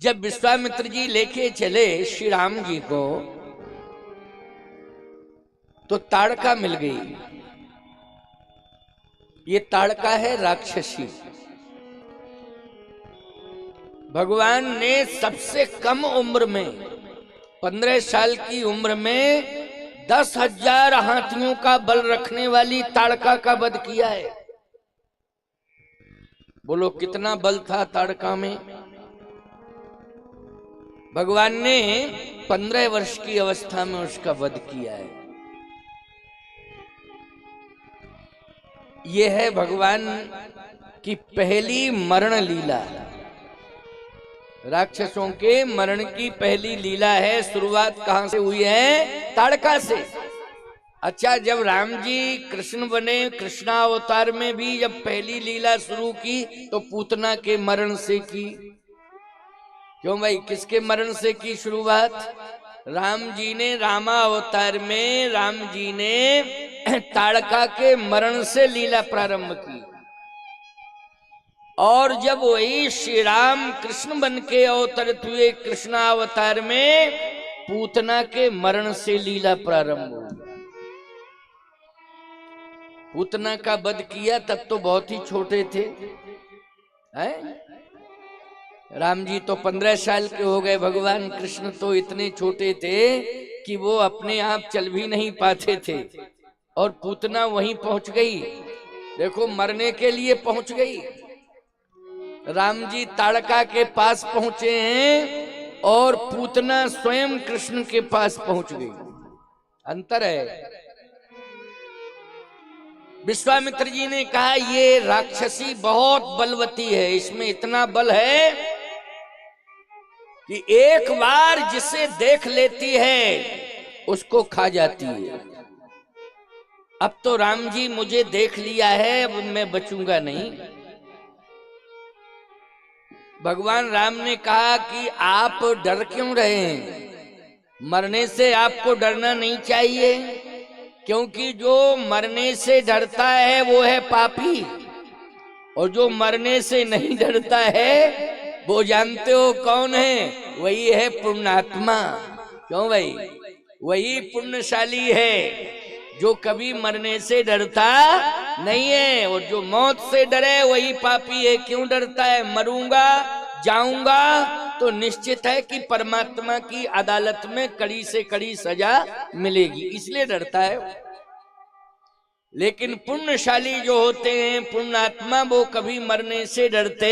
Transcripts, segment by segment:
जब विश्वामित्र जी लेके चले श्री राम जी को तो ताड़का मिल गई। ये ताड़का है राक्षसी। भगवान ने सबसे कम उम्र में 15 साल की उम्र में 10,000 हाथियों का बल रखने वाली ताड़का का वध किया है। बोलो कितना बल था ताड़का में। भगवान ने 15 वर्ष की अवस्था में उसका वध किया है। यह है भगवान की पहली मरण लीला। राक्षसों के मरण की पहली लीला है। शुरुआत कहां से हुई है? ताड़का से। अच्छा, जब राम जी कृष्ण बने, कृष्णावतार में भी जब पहली लीला शुरू की तो पूतना के मरण से की। क्यों भाई, किसके मरण से की शुरुआत? राम जी ने रामावतार में राम जी ने ताड़का के मरण से लीला प्रारंभ की। और जब वही श्री राम कृष्ण बन के अवतरित हुए कृष्णावतार में, पूतना के मरण से लीला प्रारंभ हुई। पूतना का वध किया तब तो बहुत ही छोटे थे, हैं? राम जी तो 15 साल के हो गए, भगवान कृष्ण तो इतने छोटे थे कि वो अपने आप चल भी नहीं पाते थे। और पूतना वहीं पहुंच गई। देखो, मरने के लिए पहुंच गई। राम जी ताड़का के पास पहुंचे हैं और पूतना स्वयं कृष्ण के पास पहुंच गई। अंतर है। विश्वामित्र जी ने कहा ये राक्षसी बहुत बलवती है, इसमें इतना बल है कि एक बार जिसे देख लेती है उसको खा जाती है। अब तो राम जी मुझे देख लिया है, अब मैं बचूंगा नहीं। भगवान राम ने कहा कि आप डर क्यों रहे हैं? मरने से आपको डरना नहीं चाहिए, क्योंकि जो मरने से डरता है वो है पापी, और जो मरने से नहीं डरता है वो जानते हो कौन है? वही है पुण्यात्मा। क्यों भाई? वही पुण्यशाली है जो कभी मरने से डरता नहीं है। और जो मौत से डरे वही पापी है। क्यों डरता है? मरूंगा, जाऊंगा तो निश्चित है कि परमात्मा की अदालत में कड़ी से कड़ी सजा मिलेगी, इसलिए डरता है। लेकिन पुण्यशाली जो होते हैं, पुण्यात्मा, वो कभी मरने से डरते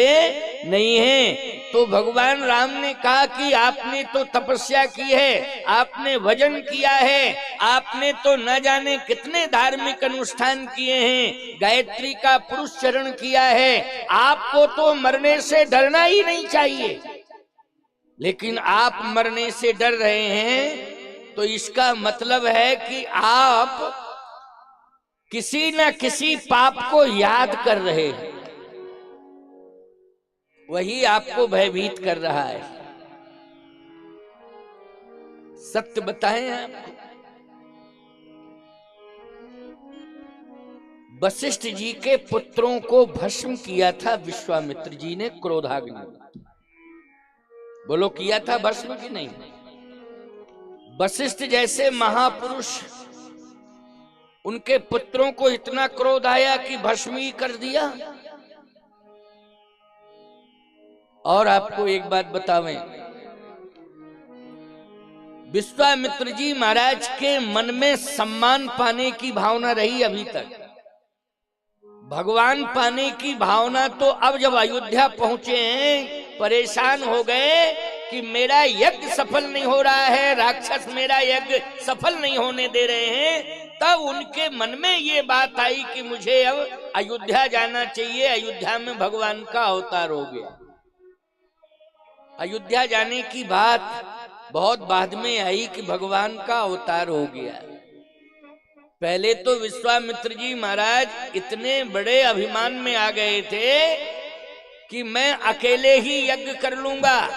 नहीं हैं। तो भगवान राम ने कहा कि आपने तो तपस्या की है, आपने भजन किया है, आपने तो न जाने कितने धार्मिक अनुष्ठान किए हैं, गायत्री का पुरुष चरण किया है, आपको तो मरने से डरना ही नहीं चाहिए। लेकिन आप मरने से डर रहे हैं तो इसका मतलब है कि आप किसी न किसी पाप को याद कर रहे हैं, वही आपको भयभीत कर रहा है। सत्य बताएं आपको, वशिष्ठ जी के पुत्रों को भस्म किया था विश्वामित्र जी ने क्रोधाग्नि। बोलो किया था भस्म कि नहीं? वशिष्ठ जैसे महापुरुष, उनके पुत्रों को इतना क्रोध आया कि भस्म ही कर दिया। और आपको एक बात बतावें, विश्वामित्र जी महाराज के मन में सम्मान पाने की भावना रही अभी तक। भगवान पाने की भावना तो अब जब अयोध्या पहुंचे हैं, परेशान हो गए कि मेरा यज्ञ सफल नहीं हो रहा है, राक्षस मेरा यज्ञ सफल नहीं होने दे रहे हैं, तब उनके मन में ये बात आई कि मुझे अब अयोध्या जाना चाहिए। अयोध्या में भगवान का अवतार हो गया। अयोध्या जाने की बात बहुत बाद में आई कि भगवान का अवतार हो गया। पहले तो विश्वामित्र जी महाराज इतने बड़े अभिमान में आ गए थे कि मैं अकेले ही यज्ञ कर लूंगा,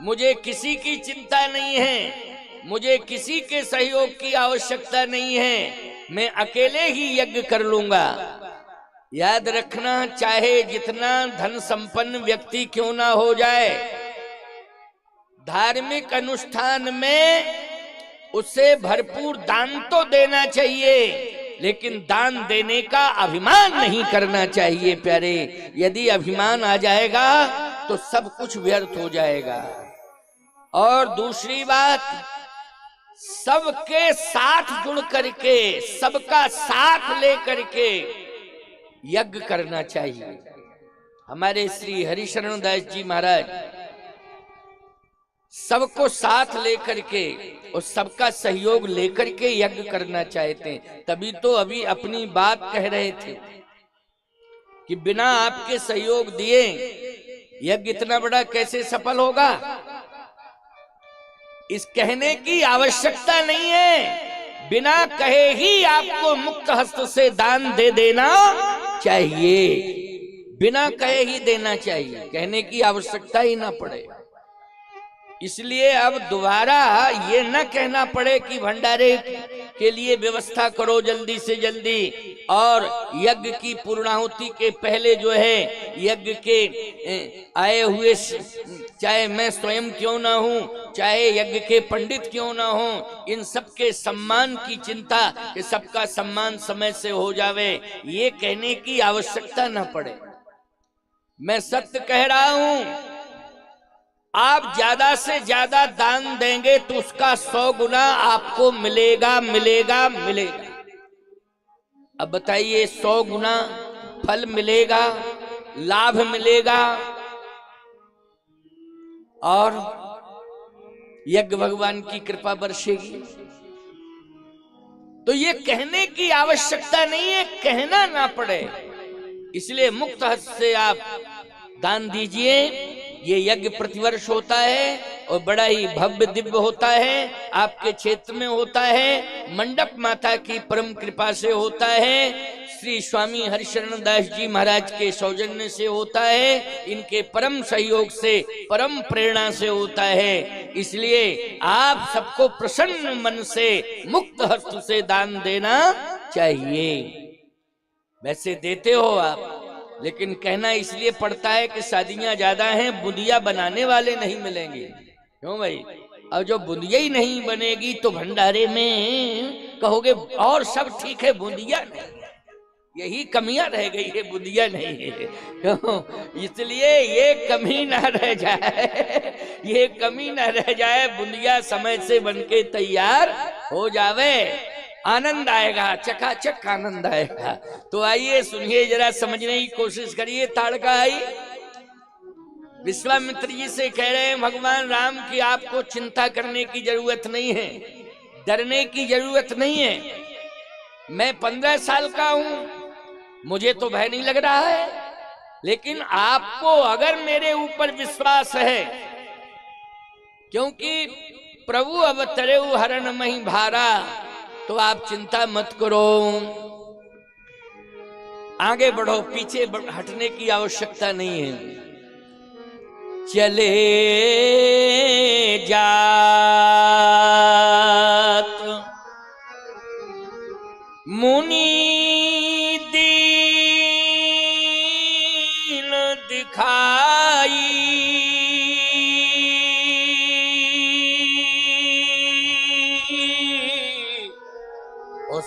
मुझे किसी की चिंता नहीं है, मुझे किसी के सहयोग की आवश्यकता नहीं है, मैं अकेले ही यज्ञ कर लूंगा। याद रखना, चाहे जितना धन संपन्न व्यक्ति क्यों ना हो जाए, धार्मिक अनुष्ठान में उसे भरपूर दान तो देना चाहिए, लेकिन दान देने का अभिमान नहीं करना चाहिए प्यारे। यदि अभिमान आ जाएगा तो सब कुछ व्यर्थ हो जाएगा। और दूसरी बात, सबके साथ जुड़ करके, सबका साथ लेकर के यज्ञ करना चाहिए। हमारे श्री हरिशरण दास जी महाराज सबको साथ लेकर के और सबका सहयोग लेकर के यज्ञ करना चाहते हैं। तभी तो अभी अपनी बात कह रहे थे कि बिना आपके सहयोग दिए यज्ञ इतना बड़ा कैसे सफल होगा। इस कहने की आवश्यकता नहीं है, बिना कहे ही आपको मुक्त हस्त से दान दे देना चाहिए, बिना कहे ही देना चाहिए, कहने की आवश्यकता ही ना पड़े। इसलिए अब दोबारा ये न कहना पड़े कि भंडारे के लिए व्यवस्था करो जल्दी से जल्दी, और यज्ञ की पूर्णाहुति के पहले जो है यज्ञ के आए हुए, चाहे मैं स्वयं क्यों ना हूं, चाहे यज्ञ के पंडित क्यों ना हो, इन सबके सम्मान की चिंता कि सबका सम्मान समय से हो जावे, ये कहने की आवश्यकता न पड़े। मैं सत्य कह रहा हूं, आप ज्यादा से ज्यादा दान देंगे तो उसका 100 गुना आपको मिलेगा मिलेगा मिलेगा। अब बताइए, 100 गुना फल मिलेगा, लाभ मिलेगा, और यज्ञ भगवान की कृपा बरसेगी। तो ये कहने की आवश्यकता नहीं है, कहना ना पड़े। इसलिए मुक्त हस्त से आप दान दीजिए। ये यज्ञ प्रतिवर्ष होता है और बड़ा ही भव्य दिव्य होता है, आपके क्षेत्र में होता है, मंडप माता की परम कृपा से होता है, श्री स्वामी हरिशरण दास जी महाराज के सौजन्य से होता है, इनके परम सहयोग से, परम प्रेरणा से होता है। इसलिए आप सबको प्रसन्न मन से मुक्त हस्त से दान देना चाहिए। वैसे देते हो आप, लेकिन कहना इसलिए पड़ता है कि शादियां ज्यादा हैं, बुंदिया बनाने वाले नहीं मिलेंगे। क्यों भाई? और जो बुंदिया ही नहीं बनेगी तो भंडारे में कहोगे और सब ठीक है, बुंदिया नहीं, यही कमियां रह गई है, बुंदिया नहीं है। क्यों? इसलिए ये कमी ना रह जाए, ये कमी ना रह जाए, बुंदिया समय से बनके तैयार हो जावे, आनंद आएगा, चकाचक आनंद आएगा। तो आइए सुनिए, जरा समझने की कोशिश करिए। ताड़का आई विश्वामित्र जी से कह रहे हैं, भगवान राम की आपको चिंता करने की जरूरत नहीं है, डरने की जरूरत नहीं है। मैं 15 साल का हूं, मुझे तो भय नहीं लग रहा है, लेकिन आपको अगर मेरे ऊपर विश्वास है, क्योंकि प्रभु अवतरे हरण मही भारा, तो आप चिंता मत करो, आगे बढ़ो, पीछे हटने की आवश्यकता नहीं है। चले जात मुनि दीन दिखाई,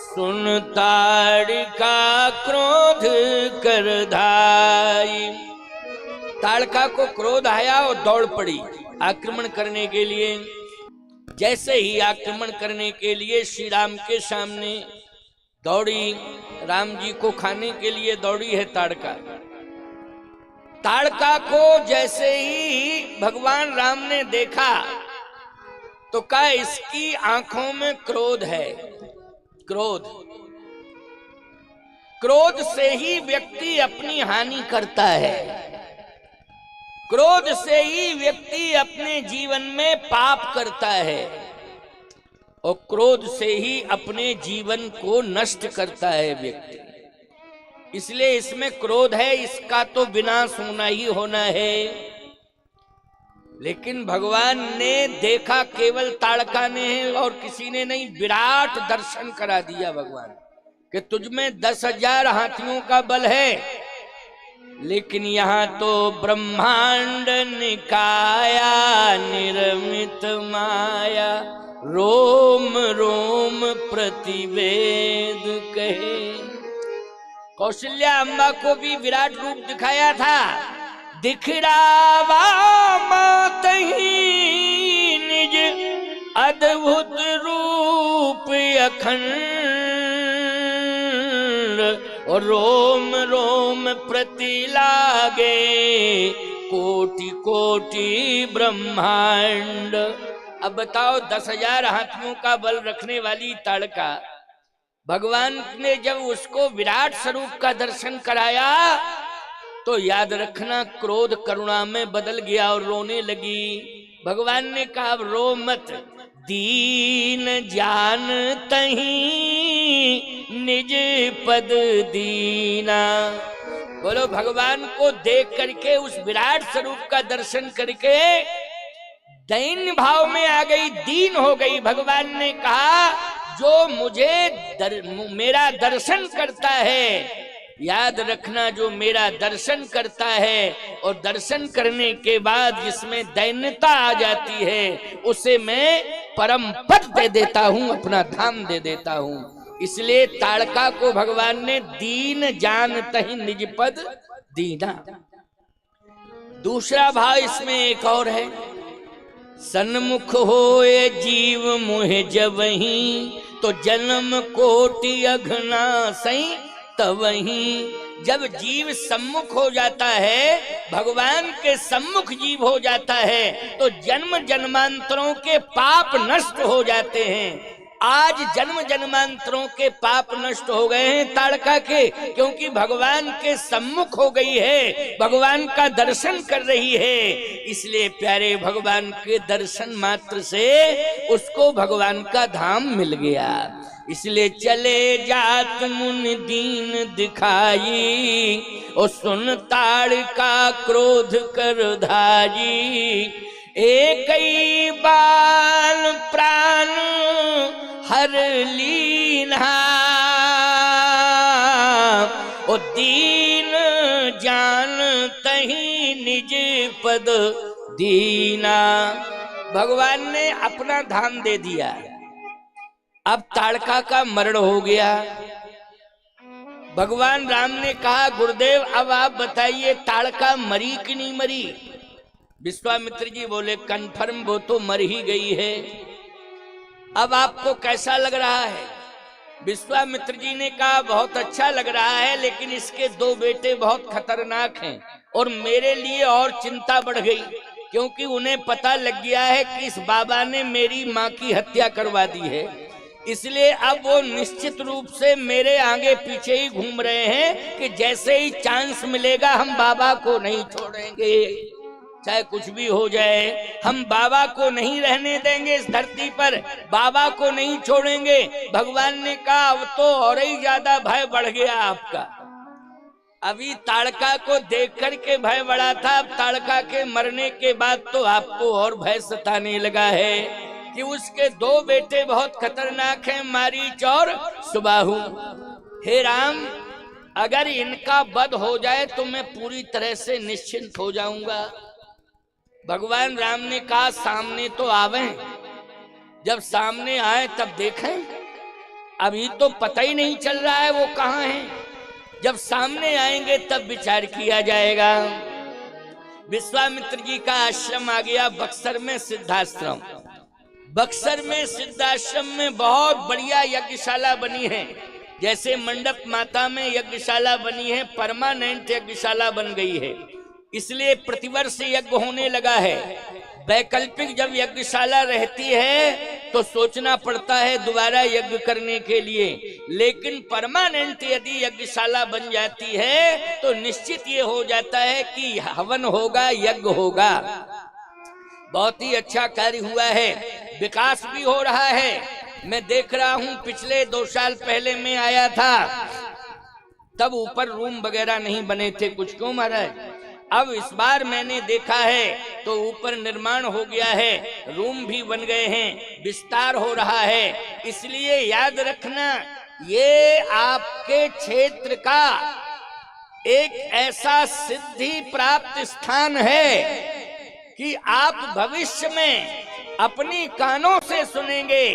सुन ताड़का क्रोध कर धाई। ताड़का को क्रोध आया और दौड़ पड़ी आक्रमण करने के लिए। जैसे ही आक्रमण करने के लिए श्री राम के सामने दौड़ी, राम जी को खाने के लिए दौड़ी है ताड़का। ताड़का को जैसे ही भगवान राम ने देखा तो कहा, इसकी आंखों में क्रोध है। क्रोध, क्रोध से ही व्यक्ति अपनी हानि करता है, क्रोध से ही व्यक्ति अपने जीवन में पाप करता है, और क्रोध से ही अपने जीवन को नष्ट करता है व्यक्ति। इसलिए इसमें क्रोध है, इसका तो विनाश होना ही होना है। लेकिन भगवान ने देखा, केवल ताड़का ने और किसी ने नहीं, विराट दर्शन करा दिया भगवान कि तुझमें 10,000 हाथियों का बल है, लेकिन यहाँ तो ब्रह्मांड निकाया निर्मित माया, रोम रोम प्रतिवेद कहे। कौशल्या अम्बा को भी विराट रूप दिखाया था, दिखरावा मातहि निज अद्भुत रूप अखंड, और रोम रोम प्रति लागे कोटि कोटि ब्रह्मांड। अब बताओ 10,000 हाथियों का बल रखने वाली ताड़का, भगवान ने जब उसको विराट स्वरूप का दर्शन कराया तो याद रखना क्रोध करुणा में बदल गया और रोने लगी। भगवान ने कहा रो मत, दीन जानतहि निज पद दीना। बोलो भगवान को देख करके, उस विराट स्वरूप का दर्शन करके दैन्य भाव में आ गई, दीन हो गई। भगवान ने कहा जो मुझे मेरा दर्शन करता है, याद रखना जो मेरा दर्शन करता है और दर्शन करने के बाद जिसमें दैन्यता आ जाती है, उसे मैं परम पद दे देता हूं, अपना धाम दे देता हूं। इसलिए ताड़का को भगवान ने दीन जानतहि निज पद दीना। दूसरा भाव इसमें एक और है, सन्मुख होए जीव मुहे जबहि, तो जन्म कोटि अघना सही तवहीं। जब जीव सम्मुख हो जाता है, भगवान के सम्मुख जीव हो जाता है, तो जन्म जन्मांतरों के पाप नष्ट हो जाते हैं। आज जन्म जन्मांतरों के पाप नष्ट हो गए हैं ताड़का के, क्योंकि भगवान के सम्मुख हो गई है, भगवान का दर्शन कर रही है। इसलिए प्यारे भगवान के दर्शन मात्र से उसको भगवान का धाम मिल गया। इसलिए चले जात मुनि दीन दिखाई, और सुन ताड़का क्रोध कर धारी। एक ही बाल प्राण हर लीन्हा, ओ दीन जानतहि निज पद दीना। भगवान ने अपना धाम दे दिया। अब ताड़का का मरण हो गया। भगवान राम ने कहा गुरुदेव अब आप बताइए ताड़का मरी कि नहीं मरी। विश्वामित्र जी बोले कन्फर्म वो तो मर ही गई है। अब आपको कैसा लग रहा है? विश्वामित्र जी ने कहा बहुत अच्छा लग रहा है, लेकिन इसके 2 बेटे बहुत खतरनाक हैं और मेरे लिए और चिंता बढ़ गई, क्योंकि उन्हें पता लग गया है कि इस बाबा ने मेरी माँ की हत्या करवा दी है। इसलिए अब वो निश्चित रूप से मेरे आगे पीछे ही घूम रहे हैं कि जैसे ही चांस मिलेगा हम बाबा को नहीं छोड़ेंगे, चाहे कुछ भी हो जाए, हम बाबा को नहीं रहने देंगे इस धरती पर, बाबा को नहीं छोड़ेंगे। भगवान ने कहा अब तो और ही ज्यादा भय बढ़ गया आपका। अभी ताड़का को देख कर के भय बढ़ा था, अब ताड़का के मरने के बाद तो आपको और भय सताने लगा है कि उसके 2 बेटे बहुत खतरनाक हैं, मारीच और सुबाहु। हे राम, अगर इनका वध हो जाए तो मैं पूरी तरह से निश्चिंत हो जाऊंगा। भगवान राम ने कहा सामने तो आवे, जब सामने आए तब देखें, अभी तो पता ही नहीं चल रहा है वो कहाँ हैं। जब सामने आएंगे तब विचार किया जाएगा। विश्वामित्र जी का आश्रम आ गया बक्सर में, सिद्धाश्रम। बक्सर में सिद्धाश्रम में बहुत बढ़िया यज्ञशाला बनी है। जैसे मंडप माता में यज्ञशाला बनी है, परमानेंट यज्ञशाला बन गई है। इसलिए प्रतिवर्ष यज्ञ होने लगा है। वैकल्पिक जब यज्ञशाला रहती है तो सोचना पड़ता है दोबारा यज्ञ करने के लिए, लेकिन परमानेंट यदि यज्ञशाला बन जाती है तो निश्चित ये हो जाता है कि हवन होगा, यज्ञ होगा। बहुत ही अच्छा कार्य हुआ है, विकास भी हो रहा है। मैं देख रहा हूँ, पिछले 2 साल पहले मैं आया था तब ऊपर रूम वगैरह नहीं बने थे कुछ, क्यों महाराज? अब इस बार मैंने देखा है तो ऊपर निर्माण हो गया है, रूम भी बन गए हैं, विस्तार हो रहा है। इसलिए याद रखना ये आपके क्षेत्र का एक ऐसा सिद्धि प्राप्त स्थान है कि आप भविष्य में अपनी कानों से सुनेंगे,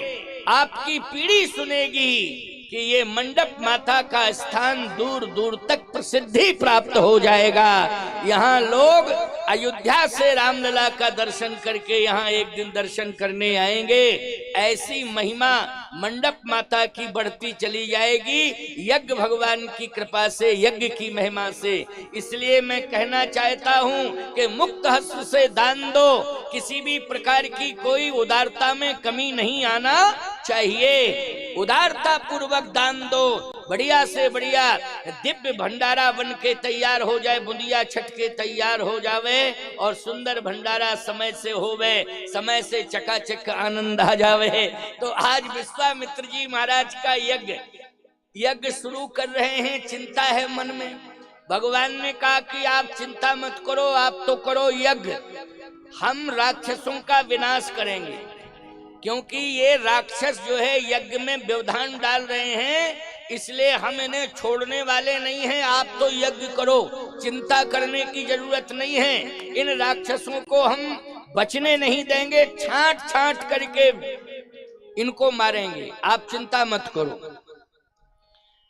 आपकी पीढ़ी सुनेगी कि ये मंडप माता का स्थान दूर दूर तक प्रसिद्धि प्राप्त हो जाएगा। यहाँ लोग अयोध्या से रामलला का दर्शन करके यहाँ एक दिन दर्शन करने आएंगे। ऐसी महिमा मंडप माता की बढ़ती चली जाएगी यज्ञ भगवान की कृपा से, यज्ञ की महिमा से। इसलिए मैं कहना चाहता हूँ कि मुक्त हस्त से दान दो, किसी भी प्रकार की कोई उदारता में कमी नहीं आना चाहिए। उदारता पूर्वक दान दो, बढ़िया से बढ़िया दिव्य भंडारा बन के तैयार हो जाए, बुंदिया छट के तैयार हो जावे और सुंदर भंडारा समय से होवे, समय से चकाचक आनंद आ जावे। तो आज विश्वामित्र जी महाराज का यज्ञ शुरू कर रहे हैं। चिंता है मन में, भगवान ने कहा कि आप चिंता मत करो, आप तो करो यज्ञ, हम राक्षसों का विनाश करेंगे। क्योंकि ये राक्षस जो है यज्ञ में व्यवधान डाल रहे हैं, इसलिए हम इन्हें छोड़ने वाले नहीं हैं। आप तो यज्ञ करो, चिंता करने की जरूरत नहीं है। इन राक्षसों को हम बचने नहीं देंगे, छांट छांट करके इनको मारेंगे, आप चिंता मत करो।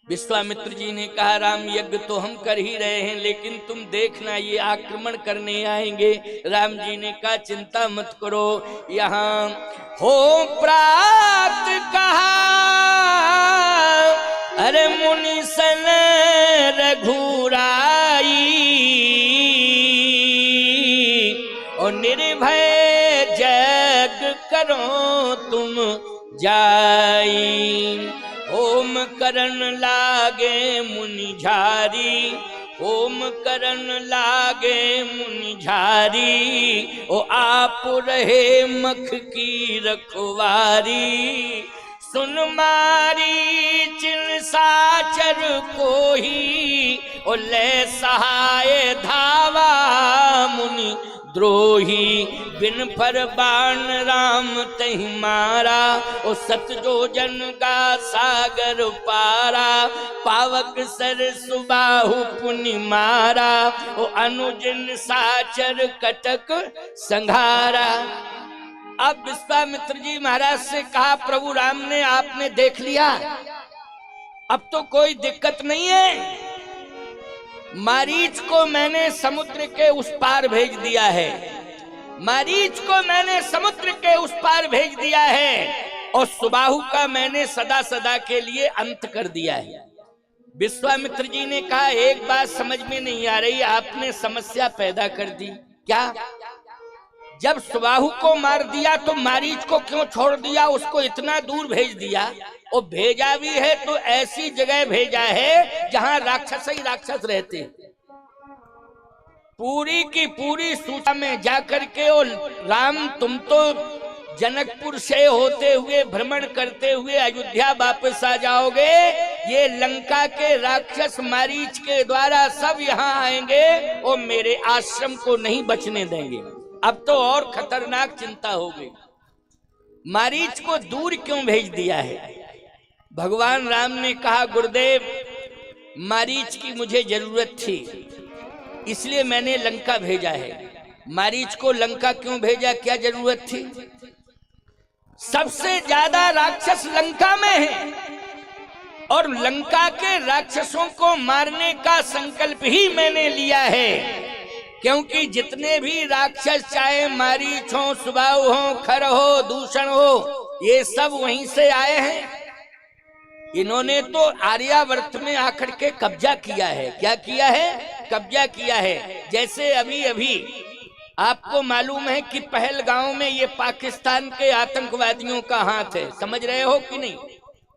विश्वामित्र जी ने कहा राम यज्ञ तो हम कर ही रहे हैं, लेकिन तुम देखना ये आक्रमण करने आएंगे। राम जी ने कहा चिंता मत करो, यहाँ हो प्रात कहा अरे मुनि सन रघुराई, और निर्भय जग करो तुम जाई। ओम करण लागे मुनि झारी, ओम करण लागे मुनि झारी, ओ आप रहे मख की रखवारी। सुन मारी चिल साचर कोही, ओ ले सहाय धावा मुनि द्रोही। बिन पर बाण राम तहि मारा, ओ सत जो जन का सागर पारा। पावक सर सुबाहु पुनि मारा, ओ अनुजन साचर कटक संघारा। अब विश्वामित्र जी महाराज से कहा प्रभु राम ने आपने देख लिया, अब तो कोई दिक्कत नहीं है। मारीच को मैंने समुद्र के उस पार भेज दिया है, मारीच को मैंने समुद्र के उस पार भेज दिया है, और सुबाहु का मैंने सदा सदा के लिए अंत कर दिया है। विश्वामित्र जी ने कहा एक बात समझ में नहीं आ रही, आपने समस्या पैदा कर दी। क्या? जब सुबाहु को मार दिया तो मारीच को क्यों छोड़ दिया? उसको इतना दूर भेज दिया, और भेजा भी है तो ऐसी जगह भेजा है जहां राक्षस ही राक्षस रहते। पूरी की पूरी सूचना में जाकर के, और राम तुम तो जनकपुर से होते हुए भ्रमण करते हुए अयोध्या वापस आ जाओगे, ये लंका के राक्षस मारीच के द्वारा सब यहाँ आएंगे और मेरे आश्रम को नहीं बचने देंगे। अब तो और खतरनाक चिंता हो गई, मारीच को दूर क्यों भेज दिया है? भगवान राम ने कहा गुरुदेव मारीच की मुझे जरूरत थी, इसलिए मैंने लंका भेजा है। मारीच को लंका क्यों भेजा, क्या जरूरत थी? सबसे ज्यादा राक्षस लंका में है, और लंका के राक्षसों को मारने का संकल्प ही मैंने लिया है। क्योंकि जितने भी राक्षस, चाहे मारीच हो, सुबाहु हो, खर हो, दूषण हो, ये सब वहीं से आए हैं। इन्होंने तो आर्यावर्त में आकर के कब्जा किया है। क्या किया है? कब्जा किया है। जैसे अभी अभी आपको मालूम है कि पहलगांव में ये पाकिस्तान के आतंकवादियों का हाथ है, समझ रहे हो कि नहीं?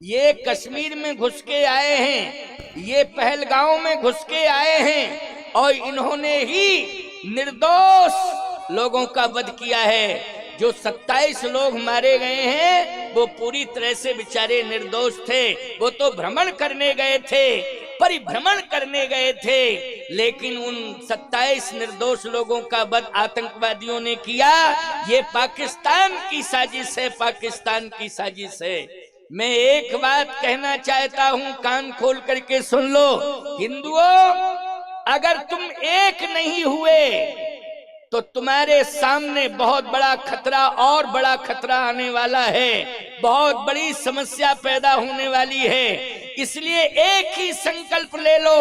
ये कश्मीर में घुस के आए हैं, ये पहलगांव में घुस के आए हैं, और इन्होंने ही निर्दोष लोगों का वध किया है। जो 27 लोग मारे गए हैं वो पूरी तरह से बेचारे निर्दोष थे। वो तो भ्रमण करने गए थे, परिभ्रमण करने गए थे, लेकिन उन 27 निर्दोष लोगों का वध आतंकवादियों ने किया। ये पाकिस्तान की साजिश है, पाकिस्तान की साजिश है। मैं एक बात कहना चाहता हूं, कान खोल करके सुन लो। हिंदुओं, अगर तुम एक नहीं हुए तो तुम्हारे सामने बहुत बड़ा खतरा और बड़ा खतरा आने वाला है, बहुत बड़ी समस्या पैदा होने वाली है। इसलिए एक ही संकल्प ले लो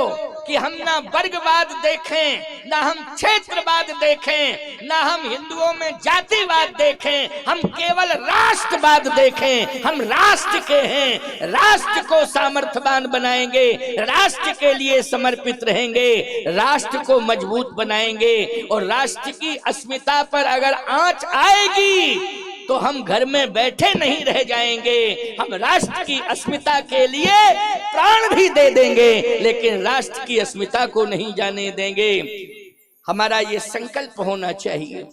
कि हम ना वर्गवाद देखें, ना हम क्षेत्रवाद देखें, ना हम हिंदुओं में जातिवाद देखें, हम केवल राष्ट्रवाद देखें। हम राष्ट्र के हैं, राष्ट्र को सामर्थ्यवान बनाएंगे, राष्ट्र के लिए समर्पित रहेंगे, राष्ट्र को मजबूत बनाएंगे। और राष्ट्र की अस्मिता पर अगर आंच आएगी तो हम घर में बैठे नहीं रह जाएंगे, हम राष्ट्र की अस्मिता के लिए प्राण भी दे देंगे, लेकिन राष्ट्र की अस्मिता को नहीं जाने देंगे। हमारा ये संकल्प होना चाहिए।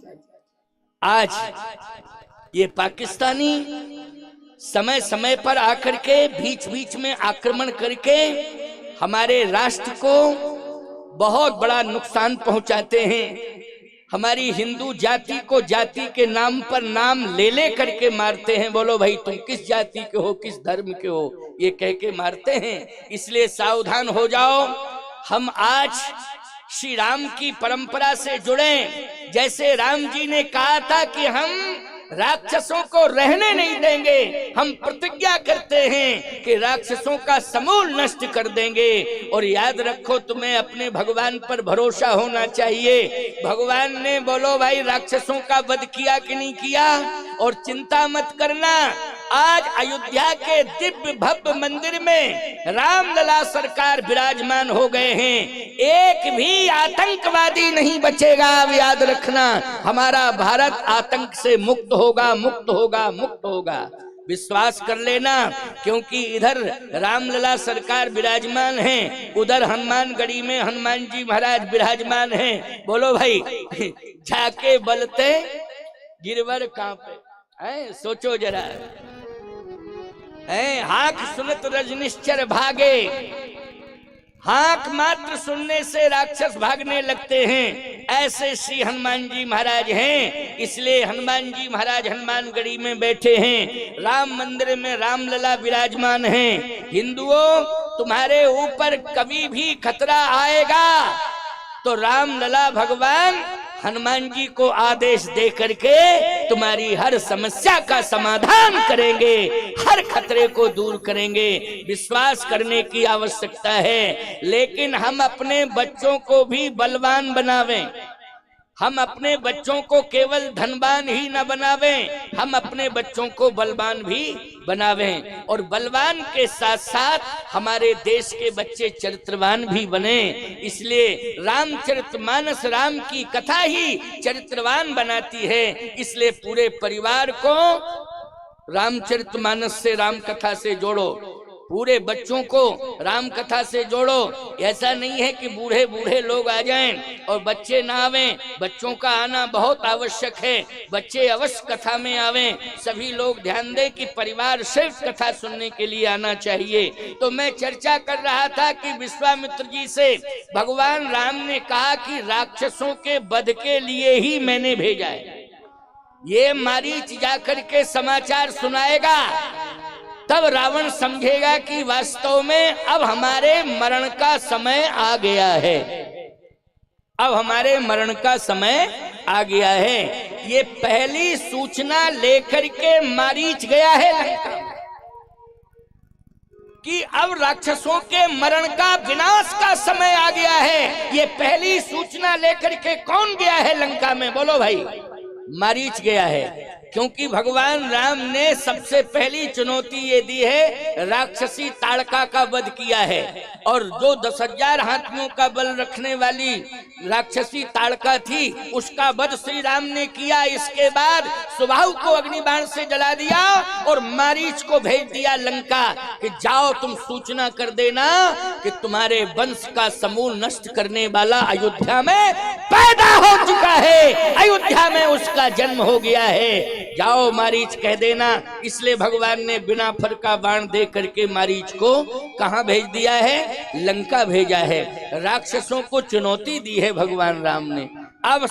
आज ये पाकिस्तानी समय समय पर आकर के बीच बीच में आक्रमण करके हमारे राष्ट्र को बहुत बड़ा नुकसान पहुंचाते हैं। हमारी हिंदू जाति को जाति के नाम पर नाम ले ले करके मारते हैं। बोलो भाई तुम किस जाति के हो, किस धर्म के हो, ये कह के मारते हैं। इसलिए सावधान हो जाओ। हम आज श्री राम की परंपरा से जुड़े। जैसे राम जी ने कहा था कि हम राक्षसों को रहने नहीं देंगे, हम प्रतिज्ञा करते हैं कि राक्षसों का समूल नष्ट कर देंगे। और याद रखो, तुम्हें अपने भगवान पर भरोसा होना चाहिए। भगवान ने, बोलो भाई, राक्षसों का वध किया कि नहीं किया? और चिंता मत करना, आज अयोध्या के दिव्य भव्य मंदिर में रामलला सरकार विराजमान हो गए हैं। एक भी आतंकवादी नहीं बचेगा। अब याद रखना, हमारा भारत आतंक से मुक्त होगा, मुक्त होगा, मुक्त होगा। विश्वास कर लेना, क्योंकि इधर रामलला सरकार विराजमान हैं, उधर हनुमानगढ़ी में हनुमान जी महाराज विराजमान हैं। बोलो भाई, जाके बलते गिरवर कांपे। सोचो जरा, हाक सुनत रजनिश्चर भागे। हाक मात्र सुनने से राक्षस भागने लगते हैं। ऐसे श्री हनुमान जी महाराज हैं। इसलिए हनुमान जी महाराज हनुमानगढ़ी में बैठे हैं, राम मंदिर में रामलला विराजमान हैं। हिंदुओं, तुम्हारे ऊपर कभी भी खतरा आएगा तो रामलला भगवान हनुमान जी को आदेश दे करके तुम्हारी हर समस्या का समाधान करेंगे, हर खतरे को दूर करेंगे। विश्वास करने की आवश्यकता है। लेकिन हम अपने बच्चों को भी बलवान बनावें। हम अपने बच्चों को केवल धनवान ही न बनावें, हम अपने बच्चों को बलवान भी बनावें। और बलवान के साथ साथ हमारे देश के बच्चे चरित्रवान भी बने। इसलिए रामचरितमानस, राम की कथा ही चरित्रवान बनाती है। इसलिए पूरे परिवार को रामचरितमानस से, राम कथा से जोड़ो। पूरे बच्चों को राम कथा से जोड़ो। ऐसा नहीं है कि बूढ़े बूढ़े लोग आ जाएं और बच्चे ना आवें। बच्चों का आना बहुत आवश्यक है। बच्चे अवश्य कथा में आवें। सभी लोग ध्यान दें कि परिवार सिर्फ कथा सुनने के लिए आना चाहिए। तो मैं चर्चा कर रहा था कि विश्वामित्र जी से भगवान राम ने कहा कि राक्षसों के वध के लिए ही मैंने भेजा है। ये मारीच जाकर के समाचार सुनाएगा, तब रावण समझेगा कि वास्तव में अब हमारे मरण का समय आ गया है। अब हमारे मरण का समय आ गया है। ये पहली सूचना लेकर के मारीच गया है लंका में कि अब राक्षसों के मरण का, विनाश का समय आ गया है। ये पहली सूचना लेकर के कौन गया है लंका में? बोलो भाई, मारीच गया है। क्योंकि भगवान राम ने सबसे पहली चुनौती ये दी है, राक्षसी ताड़का का वध किया है। और जो 10,000 हाथियों का बल रखने वाली राक्षसी ताड़का थी, उसका वध श्री राम ने किया। इसके बाद सुबाहु को अग्निबाण से जला दिया और मारीच को भेज दिया लंका कि जाओ तुम सूचना कर देना कि तुम्हारे वंश का समूल नष्ट करने वाला अयोध्या में पैदा हो चुका है, अयोध्या में उसका जन्म हो गया है। जाओ मारीच कह देना। इसलिए भगवान ने बिना फर का बाण दे करके मारीच को कहां भेज दिया है? लंका भेजा है। राक्षसों को चुनौती दी है भगवान राम ने। अब